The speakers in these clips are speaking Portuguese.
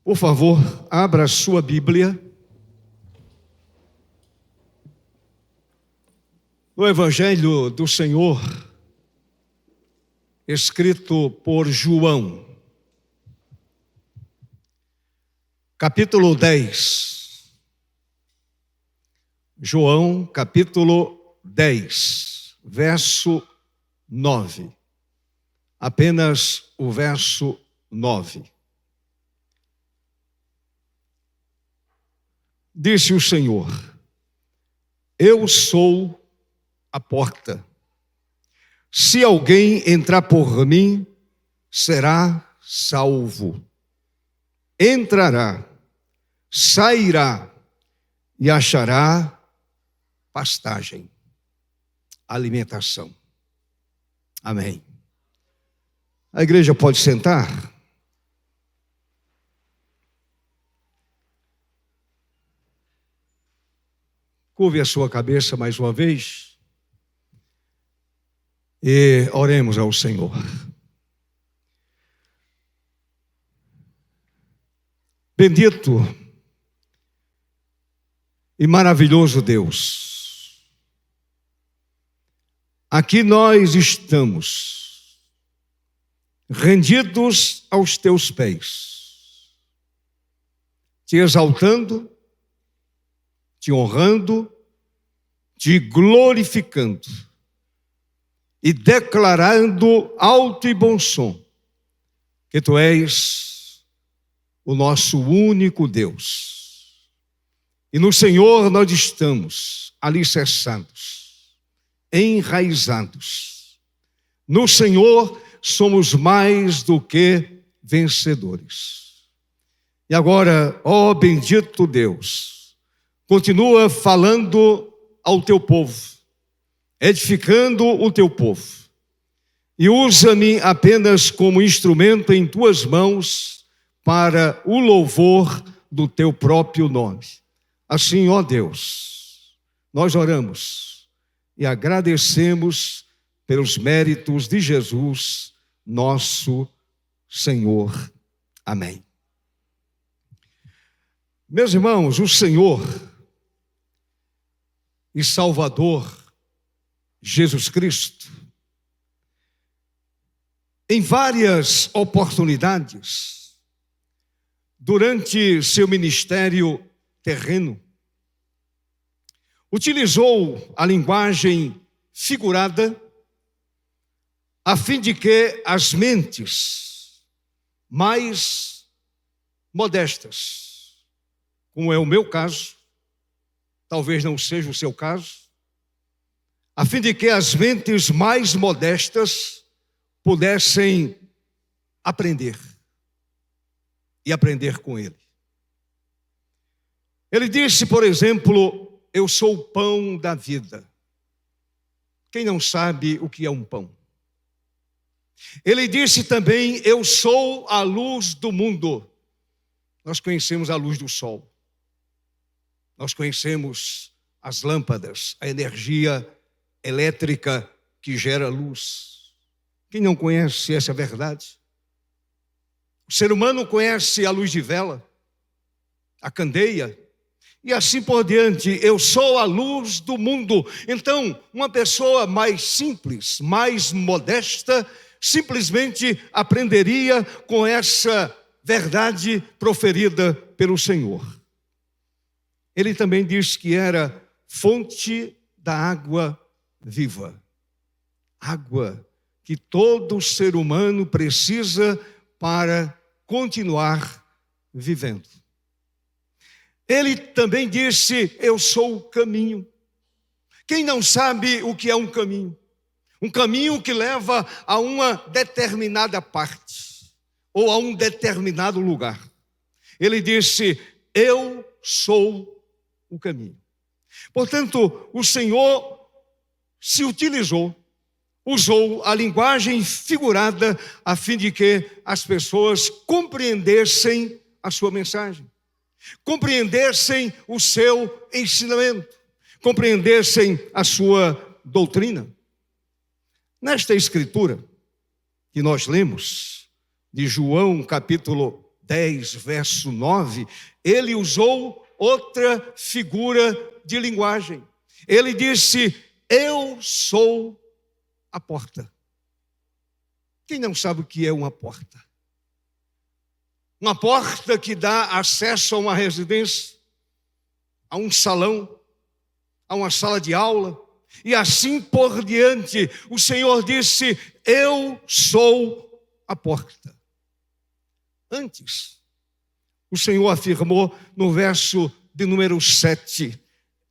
Por favor, abra a sua Bíblia no Evangelho do Senhor, escrito por João, capítulo 10. João, capítulo 10, verso 9. Apenas o verso 9. Disse o Senhor: eu sou a porta. Se alguém entrar por mim, será salvo. Entrará, sairá e achará pastagem, alimentação. Amém. A igreja pode sentar? Curve a sua cabeça mais uma vez e oremos ao Senhor. Bendito e maravilhoso Deus, aqui nós estamos rendidos aos teus pés, te exaltando, te honrando, te glorificando e declarando alto e bom som que tu és o nosso único Deus. E no Senhor nós estamos alicerçados, enraizados. No Senhor somos mais do que vencedores. E agora, ó bendito Deus, continua falando ao teu povo, edificando o teu povo. E usa-me apenas como instrumento em tuas mãos para o louvor do teu próprio nome. Assim, ó Deus, nós oramos e agradecemos pelos méritos de Jesus, nosso Senhor. Amém. Meus irmãos, o Senhor e Salvador Jesus Cristo, em várias oportunidades, durante seu ministério terreno, utilizou a linguagem figurada a fim de que as mentes mais modestas, como é o meu caso, talvez não seja o seu caso, a fim de que as mentes mais modestas pudessem aprender e aprender com ele. Ele disse, por exemplo, eu sou o pão da vida. Quem não sabe o que é um pão? Ele disse também, eu sou a luz do mundo. Nós conhecemos a luz do sol. Nós conhecemos as lâmpadas, a energia elétrica que gera luz. Quem não conhece essa verdade? O ser humano conhece a luz de vela, a candeia, e assim por diante. Eu sou a luz do mundo. Então, uma pessoa mais simples, mais modesta, simplesmente aprenderia com essa verdade proferida pelo Senhor. Ele também diz que era fonte da água viva. Água que todo ser humano precisa para continuar vivendo. Ele também disse, eu sou o caminho. Quem não sabe o que é um caminho? Um caminho que leva a uma determinada parte ou a um determinado lugar. Ele disse, eu sou o caminho. Portanto, o Senhor se usou a linguagem figurada a fim de que as pessoas compreendessem a sua mensagem, compreendessem o seu ensinamento, compreendessem a sua doutrina. Nesta escritura que nós lemos, de João capítulo 10, verso 9, ele usou outra figura de linguagem. Ele disse: eu sou a porta. Quem não sabe o que é uma porta? Uma porta que dá acesso a uma residência, a um salão, a uma sala de aula, e assim por diante. O Senhor disse: eu sou a porta. Antes, o Senhor afirmou no verso de número 7,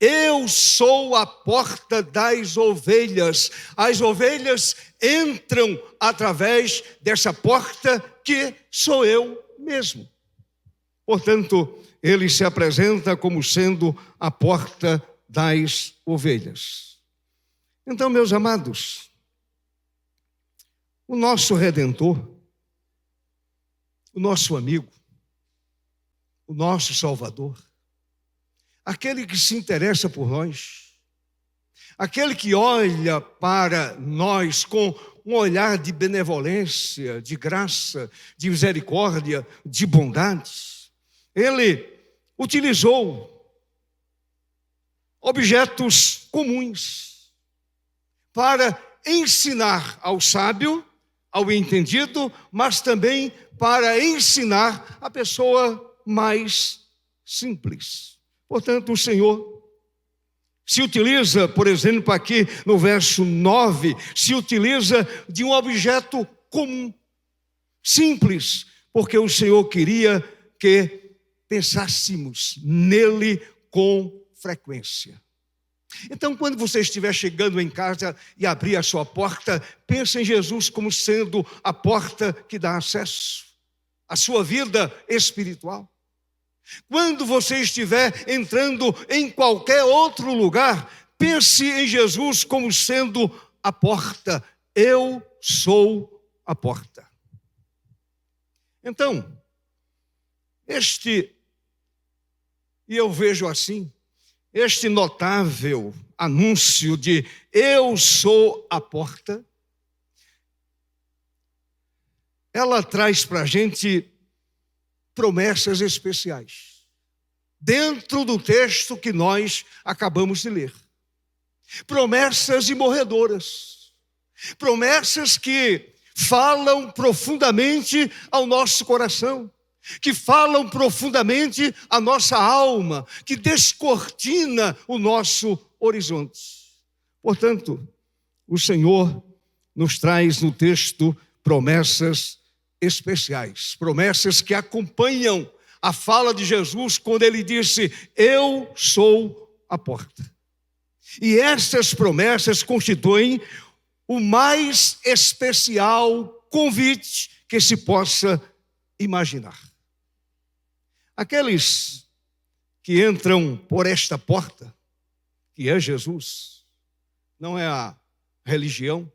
eu sou a porta das ovelhas. As ovelhas entram através dessa porta que sou eu mesmo. Portanto, ele se apresenta como sendo a porta das ovelhas. Então, meus amados, o nosso Redentor, o nosso amigo, o nosso Salvador, aquele que se interessa por nós, aquele que olha para nós com um olhar de benevolência, de graça, de misericórdia, de bondade, ele utilizou objetos comuns para ensinar ao sábio, ao entendido, mas também para ensinar a pessoa mais simples. Portanto, o Senhor se utiliza, por exemplo, aqui no verso 9, se utiliza de um objeto comum, simples, porque o Senhor queria que pensássemos nele com frequência. Então, quando você estiver chegando em casa e abrir a sua porta, pense em Jesus como sendo a porta que dá acesso à sua vida espiritual. Quando você estiver entrando em qualquer outro lugar, pense em Jesus como sendo a porta. Eu sou a porta. Então, e eu vejo assim, este notável anúncio de eu sou a porta, ela traz para a gente promessas especiais, dentro do texto que nós acabamos de ler. Promessas imorredoras, promessas que falam profundamente ao nosso coração, que falam profundamente à nossa alma, que descortina o nosso horizonte. Portanto, o Senhor nos traz no texto promessas especiais, promessas que acompanham a fala de Jesus quando ele disse: eu sou a porta. E essas promessas constituem o mais especial convite que se possa imaginar. Aqueles que entram por esta porta, que é Jesus, não é a religião,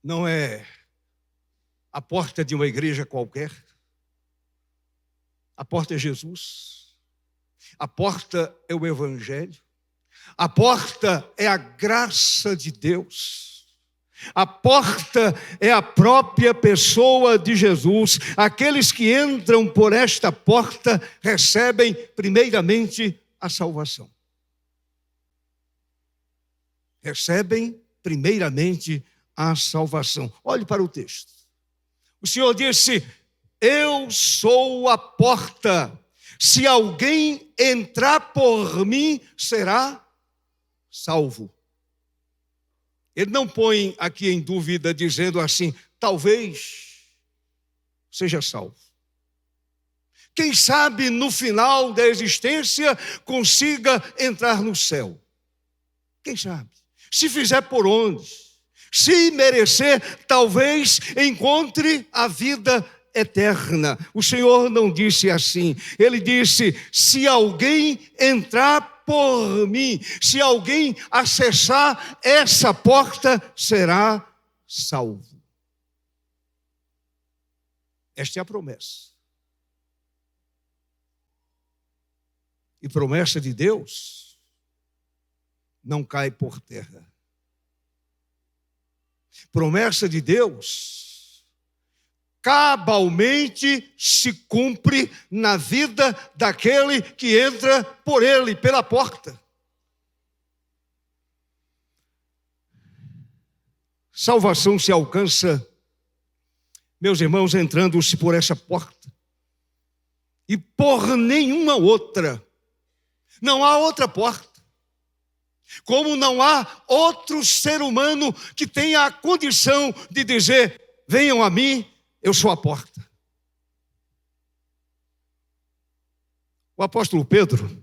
não é a porta de uma igreja qualquer. A porta é Jesus. A porta é o Evangelho. A porta é a graça de Deus. A porta é a própria pessoa de Jesus. Aqueles que entram por esta porta recebem primeiramente a salvação. Recebem primeiramente a salvação. Olhe para o texto. O Senhor disse: eu sou a porta. Se alguém entrar por mim, será salvo. Ele não põe aqui em dúvida, dizendo assim: talvez seja salvo. Quem sabe no final da existência consiga entrar no céu. Quem sabe? Se fizer por onde? Se merecer, talvez encontre a vida eterna. O Senhor não disse assim. Ele disse: se alguém entrar por mim, se alguém acessar essa porta, será salvo. Esta é a promessa. E promessa de Deus não cai por terra. Promessa de Deus cabalmente se cumpre na vida daquele que entra por ele, pela porta. Salvação se alcança, meus irmãos, entrando-se por essa porta. E por nenhuma outra. Não há outra porta. Como não há outro ser humano que tenha a condição de dizer: venham a mim, eu sou a porta. O apóstolo Pedro,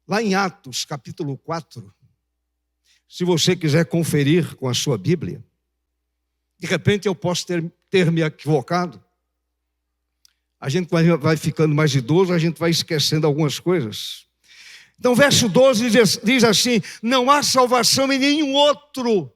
lá em Atos, capítulo 4, se você quiser conferir com a sua Bíblia, de repente eu posso ter me equivocado. A gente vai ficando mais idoso, a gente vai esquecendo algumas coisas. Então, verso 12 diz assim: não há salvação em nenhum outro.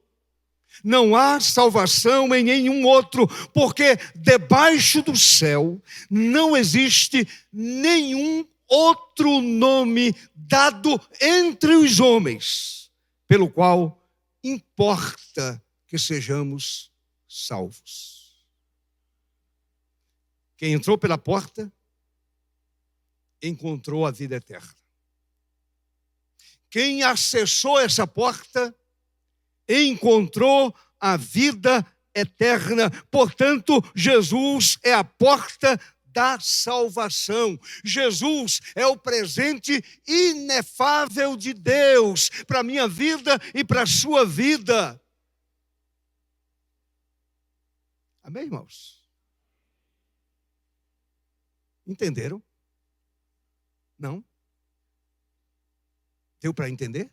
Não há salvação em nenhum outro, porque debaixo do céu não existe nenhum outro nome dado entre os homens, pelo qual importa que sejamos salvos. Quem entrou pela porta, encontrou a vida eterna. Quem acessou essa porta, encontrou a vida eterna. Portanto, Jesus é a porta da salvação. Jesus é o presente inefável de Deus para a minha vida e para a sua vida. Amém, irmãos? Entenderam? Não? Deu para entender?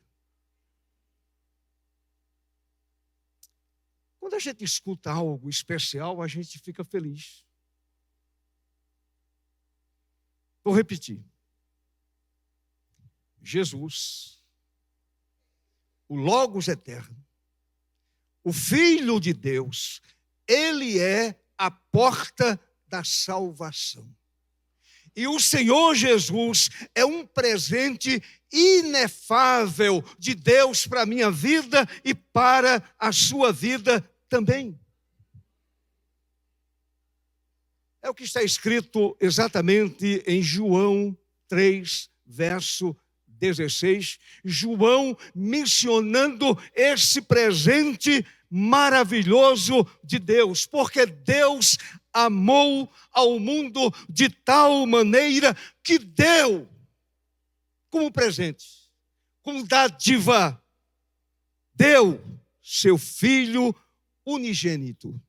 Quando a gente escuta algo especial, a gente fica feliz. Vou repetir. Jesus, o Logos eterno, o Filho de Deus, ele é a porta da salvação. E o Senhor Jesus é um presente inefável de Deus para a minha vida e para a sua vida também. É o que está escrito exatamente em João 3, verso 16. João mencionando esse presente maravilhoso de Deus, porque Deus amou ao mundo de tal maneira que deu como presente, como dádiva, deu seu Filho unigênito,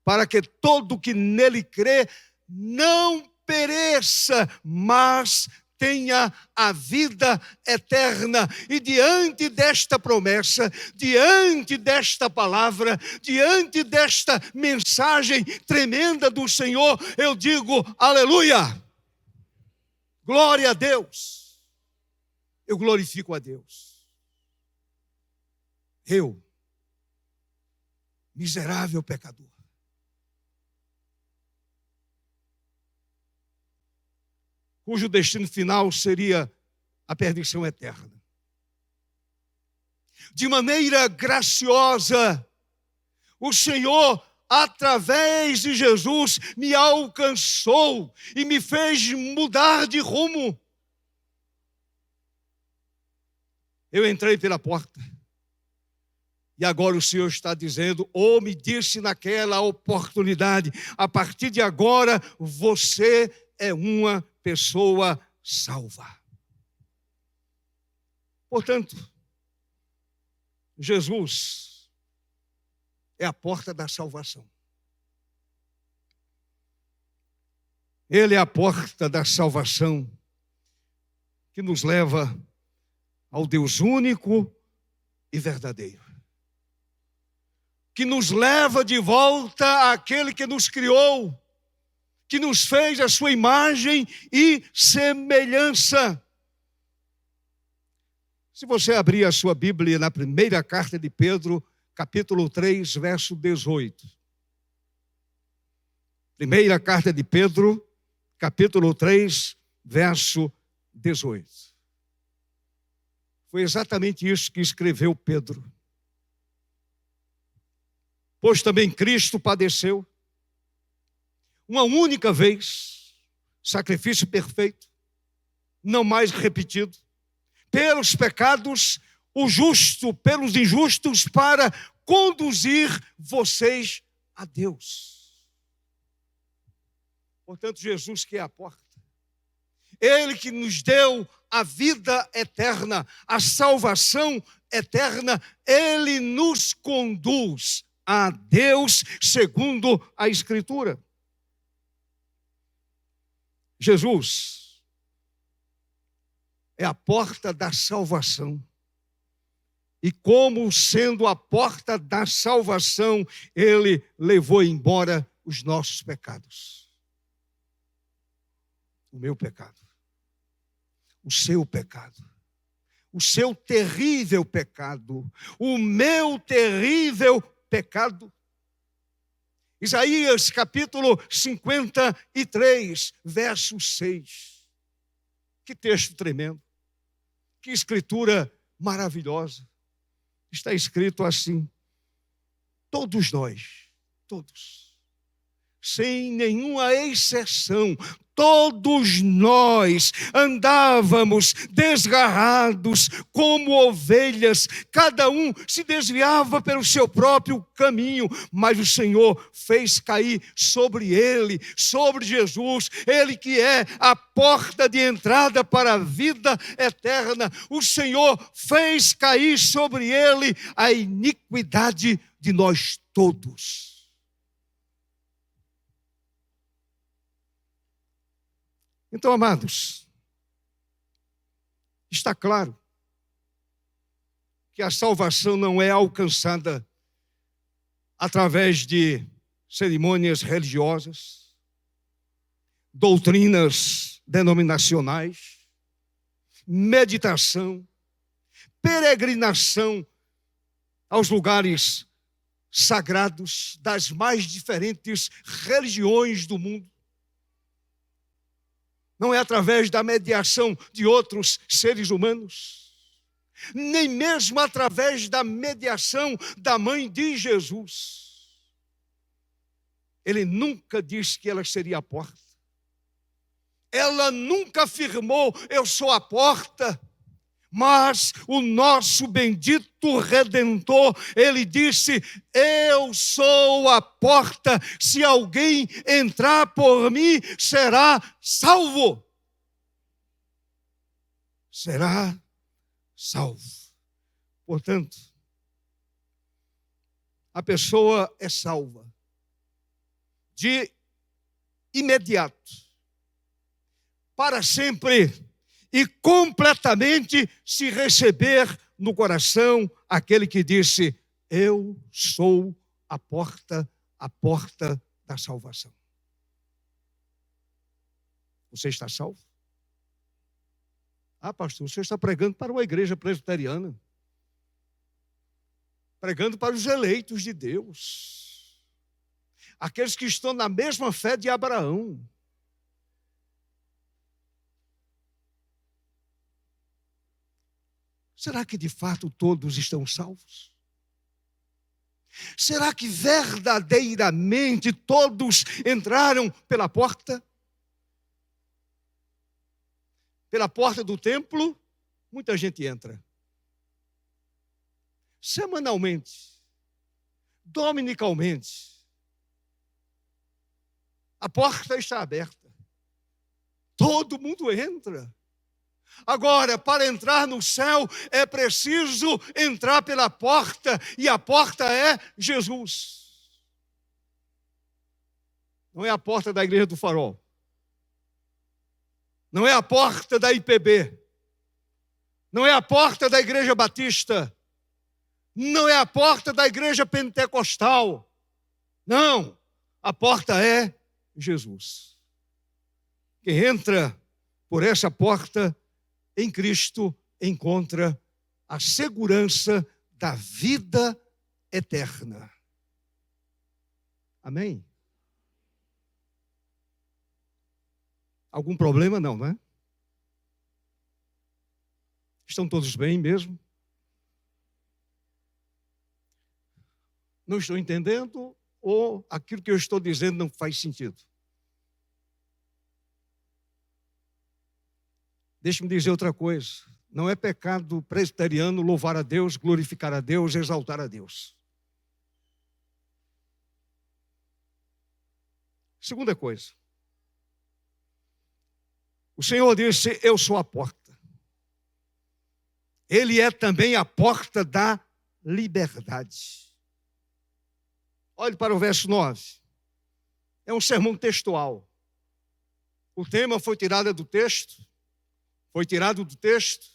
para que todo que nele crê não pereça, mas tenha a vida eterna. E diante desta promessa, diante desta palavra, diante desta mensagem tremenda do Senhor, eu digo aleluia, glória a Deus, eu glorifico a Deus. Eu, miserável pecador, cujo destino final seria a perdição eterna. De maneira graciosa, o Senhor, através de Jesus, me alcançou e me fez mudar de rumo. Eu entrei pela porta. E agora o Senhor está dizendo, ou me disse naquela oportunidade, a partir de agora você é uma pessoa salva. Portanto, Jesus é a porta da salvação. Ele é a porta da salvação que nos leva ao Deus único e verdadeiro, que nos leva de volta àquele que nos criou, que nos fez a sua imagem e semelhança. Se você abrir a sua Bíblia na primeira carta de Pedro, capítulo 3, verso 18. Primeira carta de Pedro, capítulo 3, verso 18. Foi exatamente isso que escreveu Pedro. pois também Cristo padeceu uma única vez, sacrifício perfeito, não mais repetido, pelos pecados, o justo pelos injustos, para conduzir vocês a Deus. Portanto, Jesus que é a porta, Ele que nos deu a vida eterna, a salvação eterna, Ele nos conduz a Deus segundo a Escritura. Jesus é a porta da salvação. E como sendo a porta da salvação, Ele levou embora os nossos pecados. O meu pecado. O seu pecado. O seu terrível pecado. O meu terrível pecado. Isaías capítulo 53, verso 6. Que texto tremendo. Que escritura maravilhosa. Está escrito assim: todos nós, todos, sem nenhuma exceção, todos nós andávamos desgarrados como ovelhas, cada um se desviava pelo seu próprio caminho, mas o Senhor fez cair sobre ele, sobre Jesus, ele que é a porta de entrada para a vida eterna. O Senhor fez cair sobre ele a iniquidade de nós todos. Então, amados, está claro que a salvação não é alcançada através de cerimônias religiosas, doutrinas denominacionais, meditação, peregrinação aos lugares sagrados das mais diferentes religiões do mundo. Não é através da mediação de outros seres humanos, nem mesmo através da mediação da mãe de Jesus. Ele nunca disse que ela seria a porta. Ela nunca afirmou: eu sou a porta. Mas o nosso bendito Redentor, ele disse: eu sou a porta, se alguém entrar por mim, será salvo. Será salvo. Portanto, a pessoa é salva de imediato, para sempre, e completamente, se receber no coração aquele que disse: eu sou a porta da salvação. Você está salvo? Ah, pastor, você está pregando para uma igreja presbiteriana, pregando para os eleitos de Deus, aqueles que estão na mesma fé de Abraão. Será que de fato todos estão salvos? Será que verdadeiramente todos entraram pela porta? Pela porta do templo, muita gente entra. Semanalmente, dominicalmente, a porta está aberta. Todo mundo entra. Agora, para entrar no céu, é preciso entrar pela porta, e a porta é Jesus. Não é a porta da Igreja do Farol. Não é a porta da IPB. Não é a porta da Igreja Batista. Não é a porta da Igreja Pentecostal. Não, a porta é Jesus. Quem entra por essa porta em Cristo encontra a segurança da vida eterna. Amém? Algum problema? Não, não é? Estão todos bem mesmo? não estou entendendo ou aquilo que eu estou dizendo não faz sentido. Deixe-me dizer outra coisa. Não é pecado presbiteriano louvar a Deus, glorificar a Deus, exaltar a Deus. Segunda coisa. O Senhor disse, eu sou a porta. Ele é também a porta da liberdade. Olhe para o verso 9. É um sermão textual. O tema foi tirado do texto. Foi tirado do texto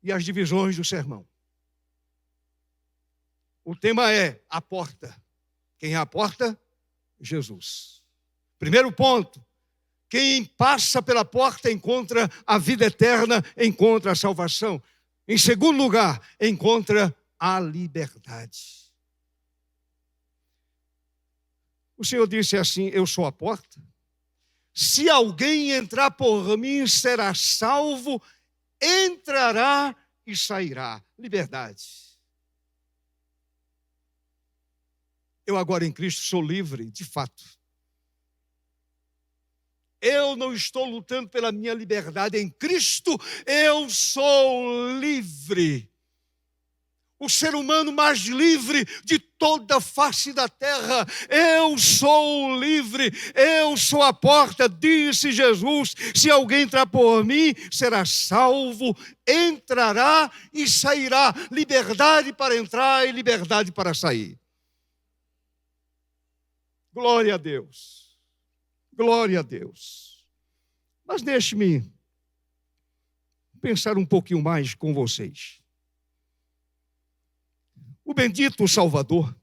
e as divisões do sermão. O tema é a porta. Quem é a porta? Jesus. Primeiro ponto. Quem passa pela porta encontra a vida eterna, encontra a salvação. Em segundo lugar, encontra a liberdade. O Senhor disse assim, eu sou a porta. Se alguém entrar por mim, será salvo, entrará e sairá. Liberdade. Eu agora em Cristo sou livre, de fato. Eu não estou lutando pela minha liberdade. Em Cristo eu sou livre. O ser humano mais livre de toda a face da terra. Eu sou livre, eu sou a porta, disse Jesus. Se alguém entrar por mim, será salvo, entrará e sairá. Liberdade para entrar e liberdade para sair. Glória a Deus. Glória a Deus. Mas deixe-me pensar um pouquinho mais com vocês. O bendito Salvador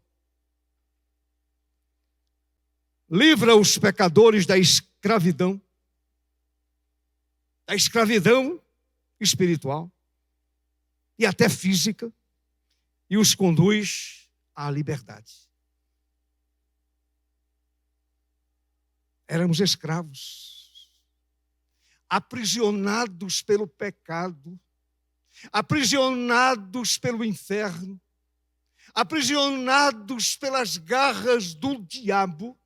livra os pecadores da escravidão espiritual e até física, e os conduz à liberdade. Éramos escravos, aprisionados pelo pecado, aprisionados pelo inferno, aprisionados pelas garras do diabo.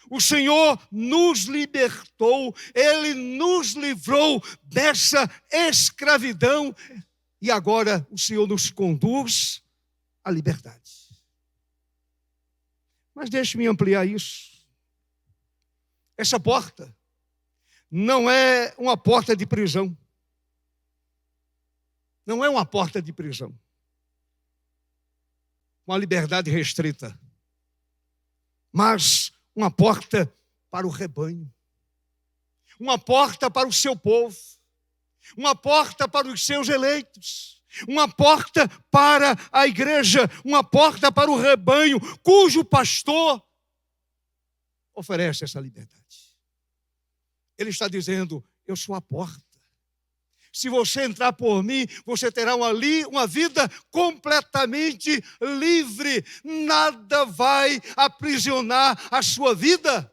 O Senhor nos libertou, Ele nos livrou dessa escravidão e agora o Senhor nos conduz à liberdade. Mas deixe-me ampliar isso. Essa porta não é uma porta de prisão. Não é uma porta de prisão. Uma liberdade restrita. Mas uma porta para o rebanho. Uma porta para o seu povo. Uma porta para os seus eleitos. Uma porta para a igreja. Uma porta para o rebanho, cujo pastor oferece essa liberdade. Ele está dizendo, eu sou a porta. Se você entrar por mim, você terá uma vida completamente livre. Nada vai aprisionar a sua vida.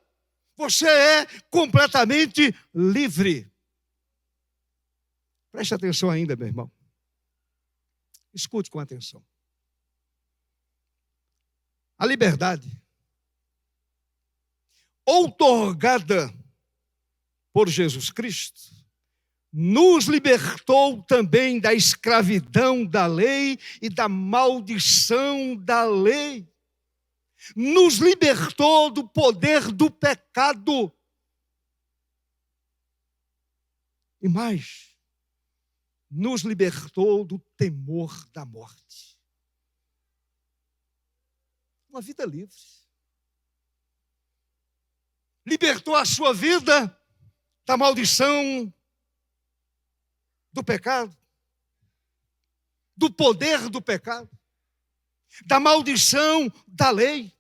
Você é completamente livre. Preste atenção ainda, meu irmão. Escute com atenção. A liberdade outorgada por Jesus Cristo nos libertou também da escravidão da lei e da maldição da lei. Nos libertou do poder do pecado. E mais, nos libertou do temor da morte. Uma vida livre. Libertou a sua vida da maldição do pecado, do poder do pecado, da maldição da lei,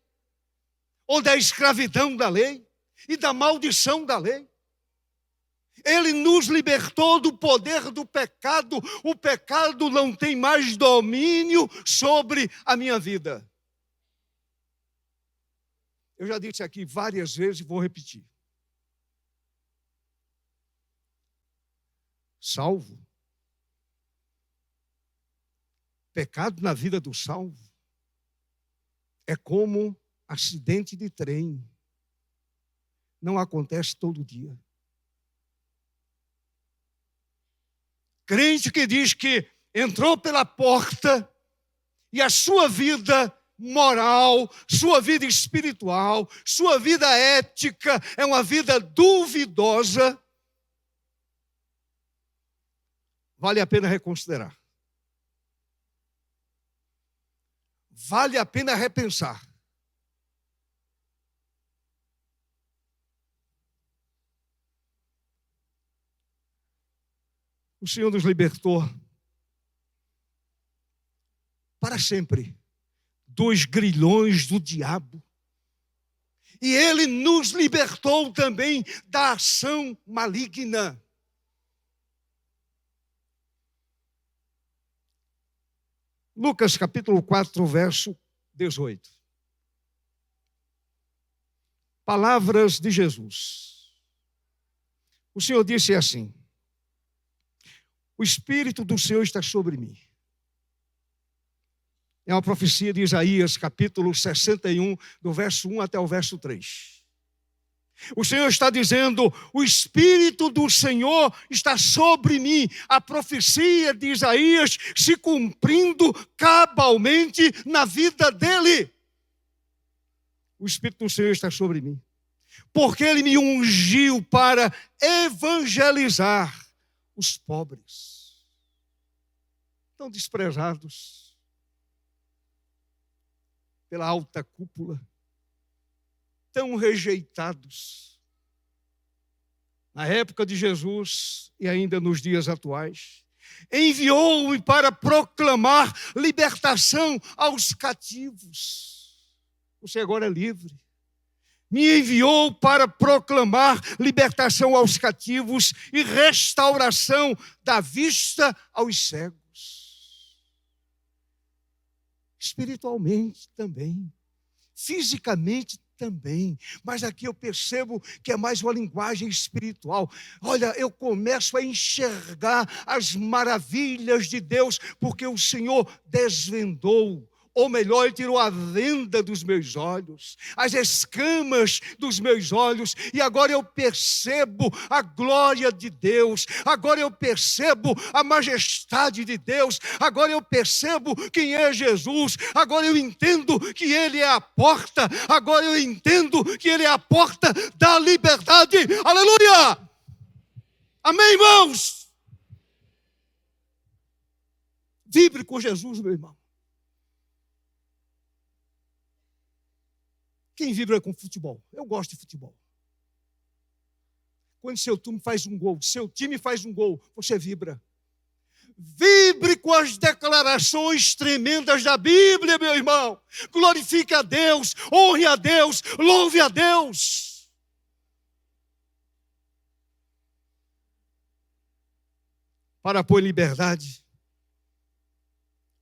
ou da escravidão da lei, e da maldição da lei. Ele nos libertou do poder do pecado. O pecado não tem mais domínio sobre a minha vida. Eu já disse aqui várias vezes e vou repetir. Salvo. Pecado na vida do salvo é como acidente de trem. Não acontece todo dia. Crente que diz que entrou pela porta e a sua vida moral, sua vida espiritual, sua vida ética é uma vida duvidosa, vale a pena reconsiderar. Vale a pena repensar. O Senhor nos libertou para sempre dos grilhões do diabo. E Ele nos libertou também da ação maligna. Lucas capítulo 4, verso 18. Palavras de Jesus. O Senhor disse assim: o Espírito do Senhor está sobre mim. É uma profecia de Isaías, capítulo 61, do verso 1 até o verso 3. O Senhor está dizendo: o Espírito do Senhor está sobre mim. A profecia de Isaías se cumprindo cabalmente na vida dele. O Espírito do Senhor está sobre mim, porque Ele me ungiu para evangelizar os pobres, tão desprezados pela alta cúpula, tão rejeitados na época de Jesus e ainda nos dias atuais. Enviou-me para proclamar libertação aos cativos. Você agora é livre. Me enviou para proclamar libertação aos cativos e restauração da vista aos cegos. Espiritualmente também, fisicamente também, mas aqui eu percebo que é mais uma linguagem espiritual. Olha, eu começo a enxergar as maravilhas de Deus, porque o Senhor desvendou, ou melhor, Ele tirou a venda dos meus olhos, as escamas dos meus olhos, e agora eu percebo a glória de Deus, agora eu percebo a majestade de Deus, agora eu percebo quem é Jesus, agora eu entendo que Ele é a porta, agora eu entendo que Ele é a porta da liberdade. Aleluia! Amém, irmãos? Vibre com Jesus, meu irmão. Quem vibra com futebol? Eu gosto de futebol. Quando seu time faz um gol, você vibra. Vibre com as declarações tremendas da Bíblia, meu irmão. Glorifique a Deus, honre a Deus, louve a Deus. Para pôr liberdade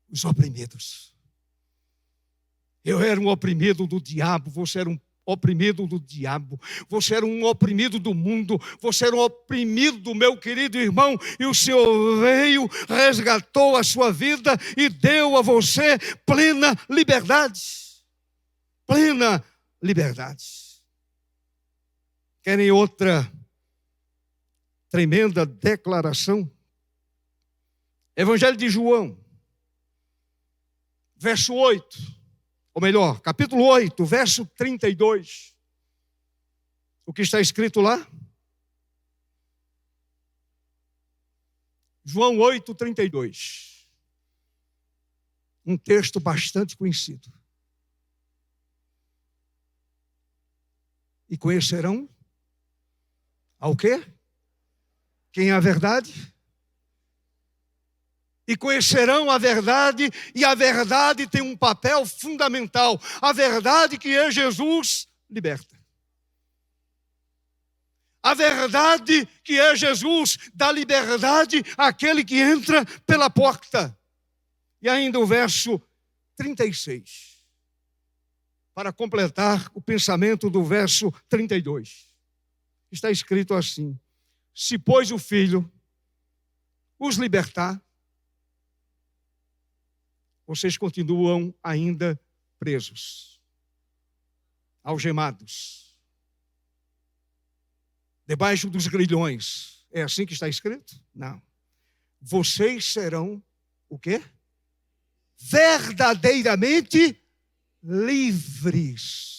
os oprimidos. Eu era um oprimido do diabo, você era um oprimido do diabo, você era um oprimido do mundo, você era um oprimido do meu querido irmão, e o Senhor veio, resgatou a sua vida e deu a você plena liberdade. Plena liberdade. Querem outra tremenda declaração? Evangelho de João, verso 8. Ou melhor, capítulo 8, verso 32. O que está escrito lá? João 8, 32. Um texto bastante conhecido. E conhecerão ao quê? Quem é a verdade? E conhecerão a verdade, e a verdade tem um papel fundamental. A verdade que é Jesus liberta. A verdade que é Jesus dá liberdade àquele que entra pela porta. E ainda o verso 36. Para completar o pensamento do verso 32. Está escrito assim: se pois o Filho os libertar, vocês continuam ainda presos, algemados, debaixo dos grilhões. É assim que está escrito? Não. Vocês serão o quê? Verdadeiramente livres.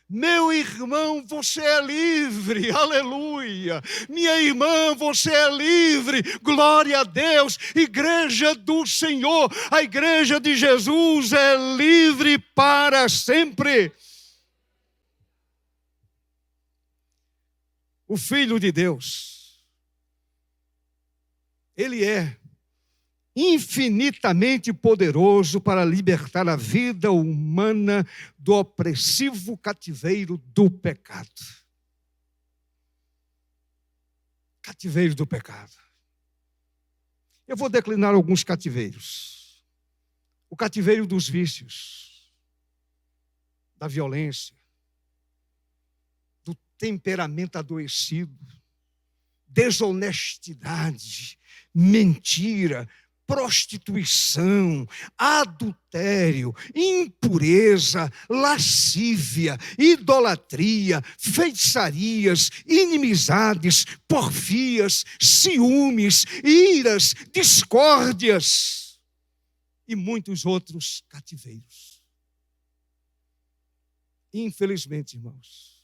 Meu irmão, você é livre, aleluia. Minha irmã, você é livre, glória a Deus. Igreja do Senhor, a igreja de Jesus é livre para sempre. O Filho de Deus, Ele é infinitamente poderoso para libertar a vida humana do opressivo cativeiro do pecado. Cativeiro do pecado. Eu vou declinar alguns cativeiros. O cativeiro dos vícios, da violência, do temperamento adoecido, desonestidade, mentira, prostituição, adultério, impureza, lascívia, idolatria, feitiçarias, inimizades, porfias, ciúmes, iras, discórdias e muitos outros cativeiros. Infelizmente, irmãos,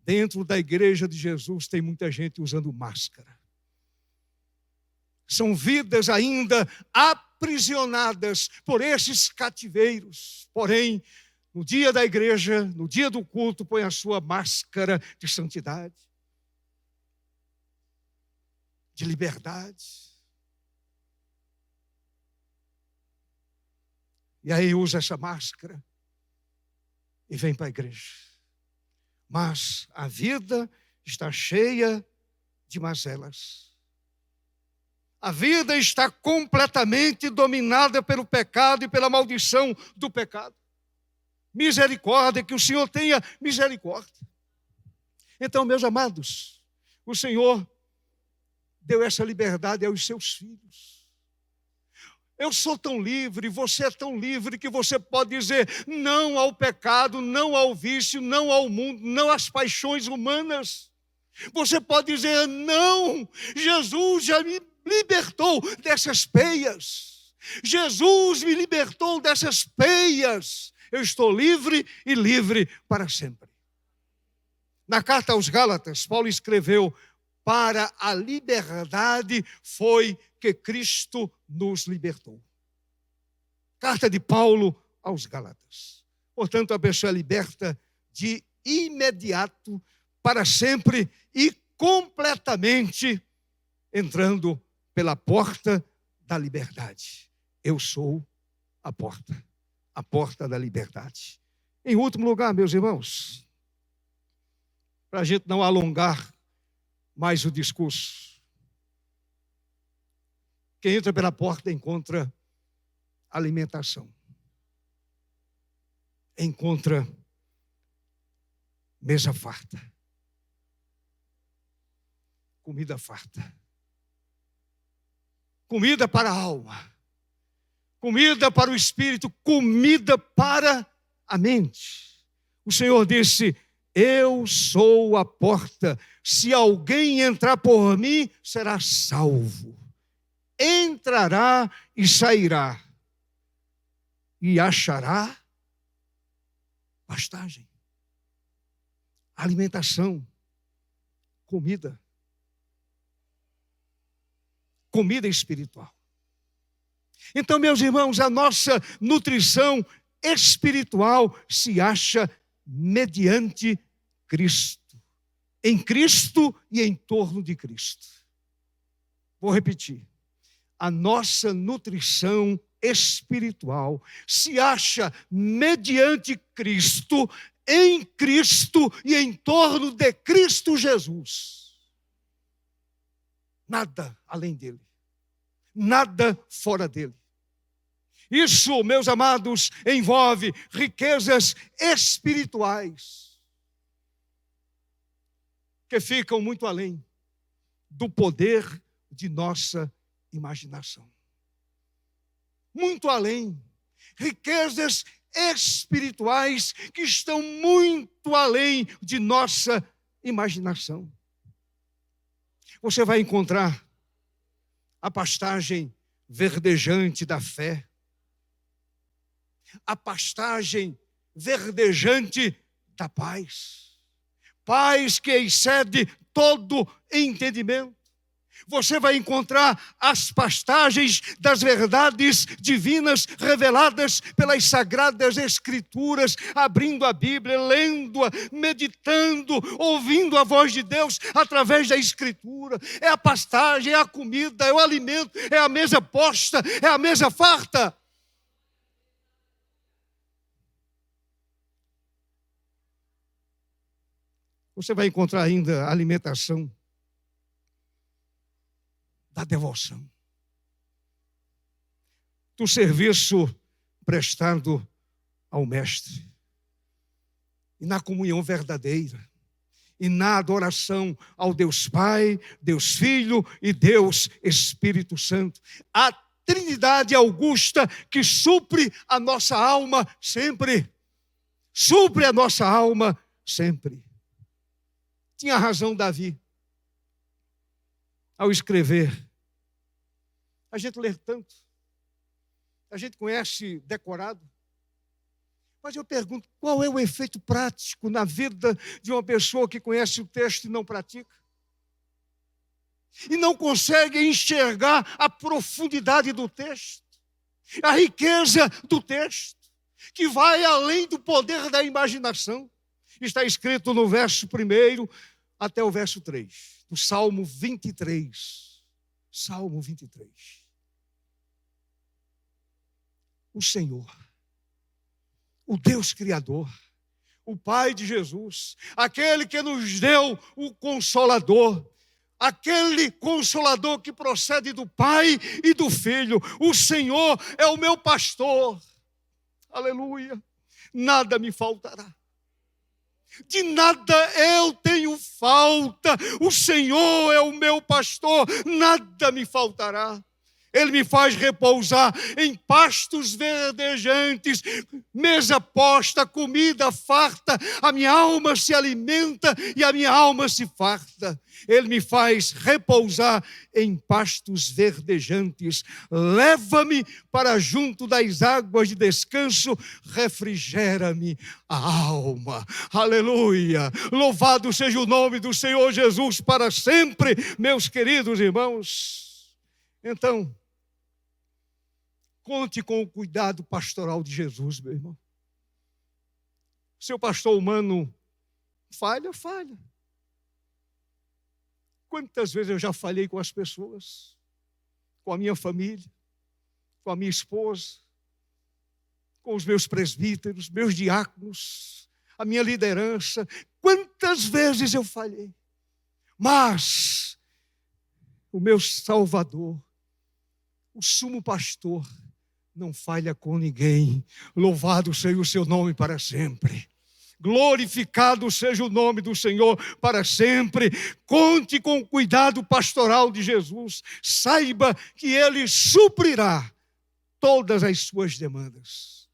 dentro da igreja de Jesus tem muita gente usando máscara. São vidas ainda aprisionadas por esses cativeiros. Porém, no dia da igreja, no dia do culto, põe a sua máscara de santidade, de liberdade. E aí usa essa máscara e vem para a igreja. Mas a vida está cheia de mazelas. A vida está completamente dominada pelo pecado e pela maldição do pecado. Misericórdia, que o Senhor tenha misericórdia. Então, meus amados, o Senhor deu essa liberdade aos seus filhos. Eu sou tão livre, você é tão livre que você pode dizer não ao pecado, não ao vício, não ao mundo, não às paixões humanas. Você pode dizer não, Jesus já me libertou dessas peias. Jesus me libertou dessas peias. Eu estou livre e livre para sempre. Na carta aos Gálatas, Paulo escreveu: para a liberdade foi que Cristo nos libertou. Carta de Paulo aos Gálatas. Portanto, a pessoa é liberta de imediato, para sempre e completamente, entrando pela porta da liberdade. Eu sou a porta da liberdade. Em último lugar, meus irmãos, para a gente não alongar mais o discurso, quem entra pela porta encontra alimentação, encontra mesa farta, comida farta, comida para a alma, comida para o espírito, comida para a mente. O Senhor disse: eu sou a porta, se alguém entrar por mim, será salvo. Entrará e sairá, e achará pastagem, alimentação, comida espiritual. Então, meus irmãos, a nossa nutrição espiritual se acha mediante Cristo, em Cristo e em torno de Cristo. Vou repetir. A nossa nutrição espiritual se acha mediante Cristo, em Cristo e em torno de Cristo Jesus. Nada além dele. Nada fora dele. Isso, meus amados, envolve riquezas espirituais que ficam muito além do poder de nossa imaginação. Muito além. riquezas espirituais que estão muito além de nossa imaginação. Você vai encontrar a pastagem verdejante da fé, a pastagem verdejante da paz, paz que excede todo entendimento. Você vai encontrar as pastagens das verdades divinas reveladas pelas sagradas Escrituras, abrindo a Bíblia, lendo-a, meditando, ouvindo a voz de Deus através da Escritura. É a pastagem, é a comida, é o alimento, é a mesa posta, é a mesa farta. Você vai encontrar ainda a alimentação da devoção, do serviço prestado ao Mestre, e na comunhão verdadeira, e na adoração ao Deus Pai, Deus Filho e Deus Espírito Santo. A Trindade augusta que supre a nossa alma sempre. Supre a nossa alma sempre. Tinha razão Davi ao escrever. A gente lê tanto, a gente conhece decorado, mas eu pergunto, qual é o efeito prático na vida de uma pessoa que conhece o texto e não pratica? E não consegue enxergar a profundidade do texto, a riqueza do texto, que vai além do poder da imaginação. Está escrito no verso 1 até o verso 3, do Salmo 23. Salmo 23. O Senhor, o Deus Criador, o Pai de Jesus, aquele que nos deu o Consolador, aquele Consolador que procede do Pai e do Filho. O Senhor é o meu pastor. Aleluia. Nada me faltará. De nada eu tenho falta. O Senhor é o meu pastor, nada me faltará. Ele me faz repousar em pastos verdejantes, mesa posta, comida farta, a minha alma se alimenta e a minha alma se farta. Ele me faz repousar em pastos verdejantes, leva-me para junto das águas de descanso, refrigera-me a alma. Aleluia! Louvado seja o nome do Senhor Jesus para sempre, meus queridos irmãos. Então, conte com o cuidado pastoral de Jesus, meu irmão. Seu pastor humano falha. Quantas vezes eu já falhei com as pessoas, com a minha família, com a minha esposa, com os meus presbíteros, meus diáconos, a minha liderança. Quantas vezes eu falhei. Mas o meu Salvador, o sumo pastor, não falha com ninguém. Louvado seja o seu nome para sempre. Glorificado seja o nome do Senhor para sempre. Conte com o cuidado pastoral de Jesus. Saiba que Ele suprirá todas as suas demandas.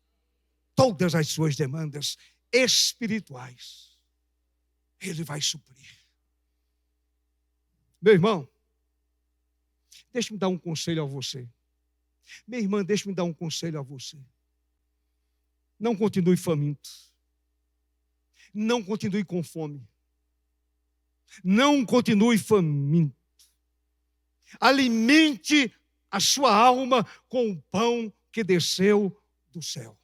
Todas as suas demandas espirituais. Ele vai suprir. Meu irmão, deixe-me dar um conselho a você. Minha irmã, deixe-me dar um conselho a você. Não continue faminto. Não continue com fome. Não continue faminto. Alimente a sua alma com o pão que desceu do céu.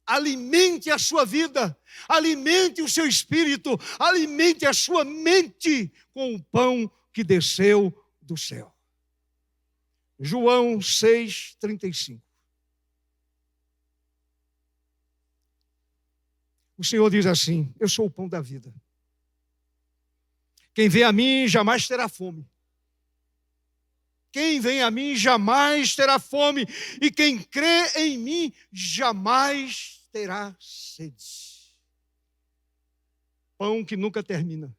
Alimente a sua vida. Alimente o seu espírito. Alimente a sua mente com o pão que desceu do céu. João 6:35. O Senhor diz assim: eu sou o pão da vida. Quem vem a mim jamais terá fome. Quem vem a mim jamais terá fome. E quem crê em mim jamais terá sede. Pão que nunca termina.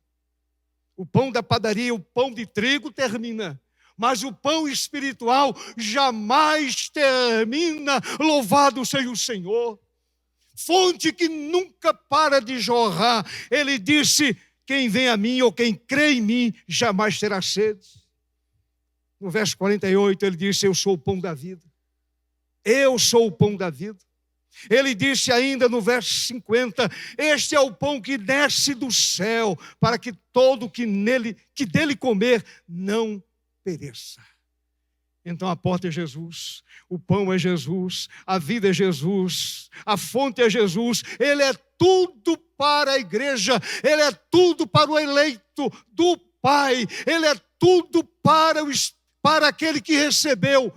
O pão da padaria, o pão de trigo termina. mas o pão espiritual jamais termina. Louvado seja o Senhor. Fonte que nunca para de jorrar. Ele disse: quem vem a mim ou quem crê em mim jamais terá sede. No verso 48 ele disse: eu sou o pão da vida. Eu sou o pão da vida. Ele disse ainda no verso 50: este é o pão que desce do céu, para que todo que dele comer não pereça. Então a porta é Jesus, o pão é Jesus, a vida é Jesus, a fonte é Jesus. Ele é tudo para a igreja, ele é tudo para o eleito do Pai, ele é tudo para aquele que recebeu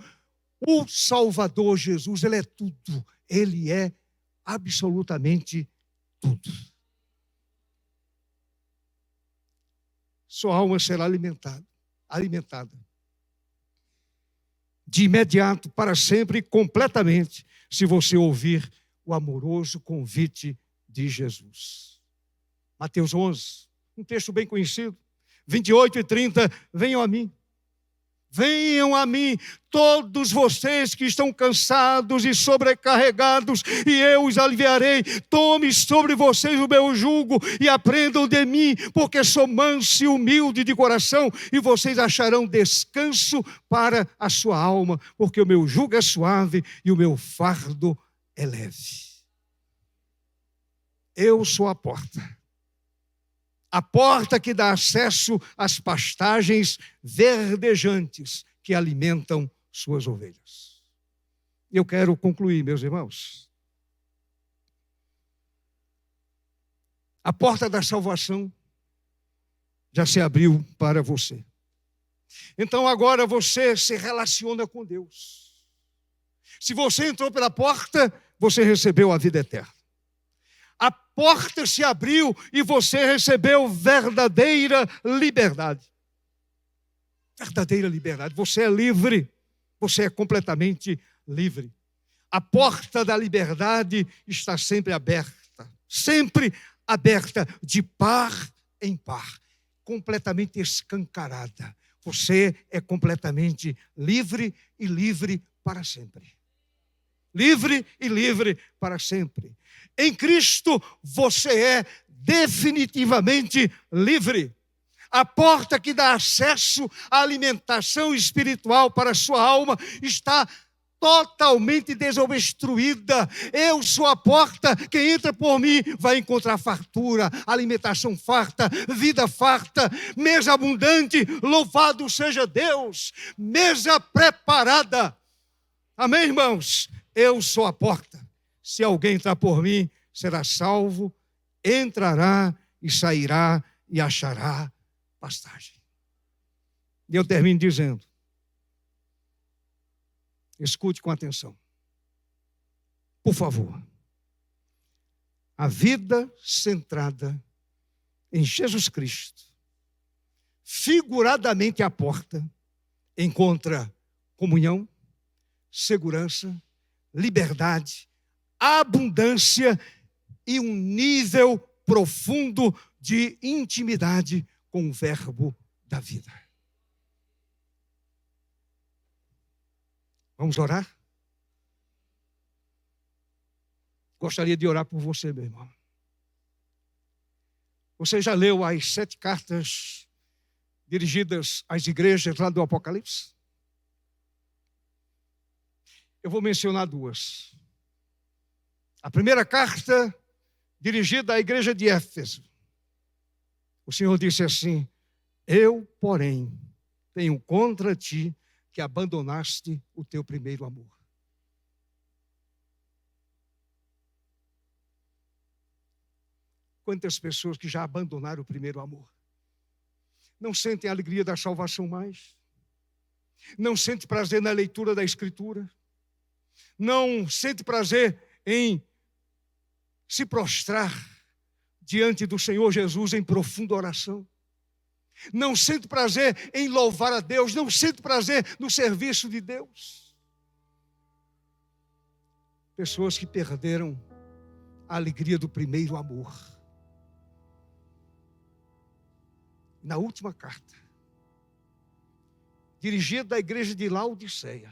o Salvador Jesus. Ele é tudo, ele é absolutamente tudo. Sua alma será alimentada de imediato, para sempre e completamente, se você ouvir o amoroso convite de Jesus. Mateus 11, um texto bem conhecido, 28 e 30, venham a mim. Venham a mim, todos vocês que estão cansados e sobrecarregados, e eu os aliviarei. Tome sobre vocês o meu jugo e aprendam de mim, porque sou manso e humilde de coração, e vocês acharão descanso para a sua alma, porque o meu jugo é suave e o meu fardo é leve. Eu sou a porta. A porta que dá acesso às pastagens verdejantes que alimentam suas ovelhas. Eu quero concluir, meus irmãos. A porta da salvação já se abriu para você. Então agora você se relaciona com Deus. Se você entrou pela porta, você recebeu a vida eterna. A porta se abriu e você recebeu verdadeira liberdade. Verdadeira liberdade. Você é livre. Você é completamente livre. A porta da liberdade está sempre aberta. Sempre aberta, de par em par. Completamente escancarada. Você é completamente livre e livre para sempre. Livre e livre para sempre. Em Cristo você é definitivamente livre. A porta que dá acesso à alimentação espiritual para a sua alma está totalmente desobstruída. Eu sou a porta, quem entra por mim vai encontrar fartura, alimentação farta, vida farta, mesa abundante, louvado seja Deus, mesa preparada. Amém, irmãos? Eu sou a porta. Se alguém entrar por mim, será salvo, entrará e sairá e achará pastagem. E eu termino dizendo, escute com atenção. Por favor. A vida centrada em Jesus Cristo, figuradamente a porta, encontra comunhão, segurança, liberdade, abundância e um nível profundo de intimidade com o verbo da vida. Vamos orar? Gostaria de orar por você, meu irmão. Você já leu as 7 cartas dirigidas às igrejas lá do Apocalipse? Eu vou mencionar 2. A primeira carta, dirigida à igreja de Éfeso. O Senhor disse assim: eu, porém, tenho contra ti que abandonaste o teu primeiro amor. Quantas pessoas que já abandonaram o primeiro amor? Não sentem a alegria da salvação mais? Não sentem prazer na leitura da Escritura? Não sente prazer em se prostrar diante do Senhor Jesus em profunda oração? Não sente prazer em louvar a Deus? Não sente prazer no serviço de Deus? Pessoas que perderam a alegria do primeiro amor. Na última carta, dirigida à igreja de Laodiceia.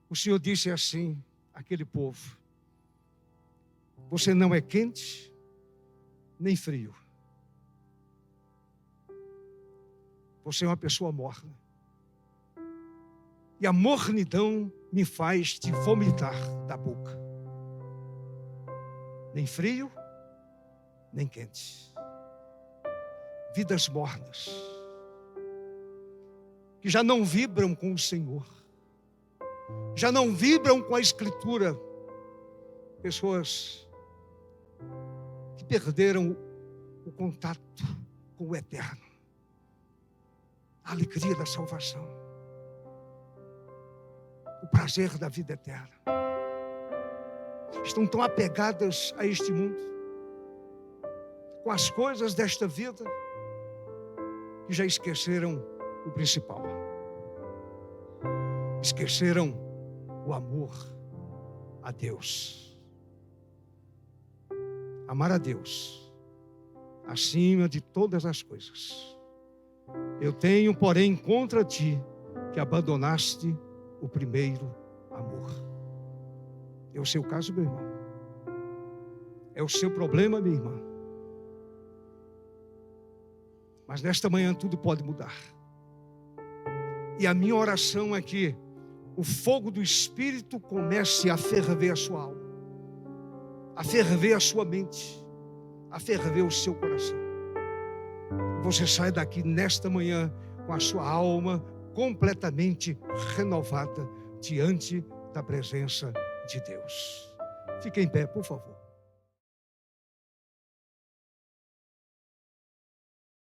O Senhor disse assim àquele povo: você não é quente, nem frio. Você é uma pessoa morna. E a mornidão me faz te vomitar da boca. Nem frio, nem quente. Vidas mornas, que já não vibram com o Senhor, já não vibram com a Escritura. Pessoas que perderam o contato com o eterno, a alegria da salvação, o prazer da vida eterna. Estão tão apegadas a este mundo, com as coisas desta vida, que já esqueceram o principal. Esqueceram o amor a Deus. Amar a Deus acima de todas as coisas. Eu tenho, porém, contra ti que abandonaste o primeiro amor. É o seu caso, meu irmão. É o seu problema, minha irmã. Mas nesta manhã tudo pode mudar. E a minha oração é que o fogo do Espírito comece a ferver a sua alma, a ferver a sua mente, a ferver o seu coração. Você sai daqui nesta manhã com a sua alma completamente renovada diante da presença de Deus. Fique em pé, por favor.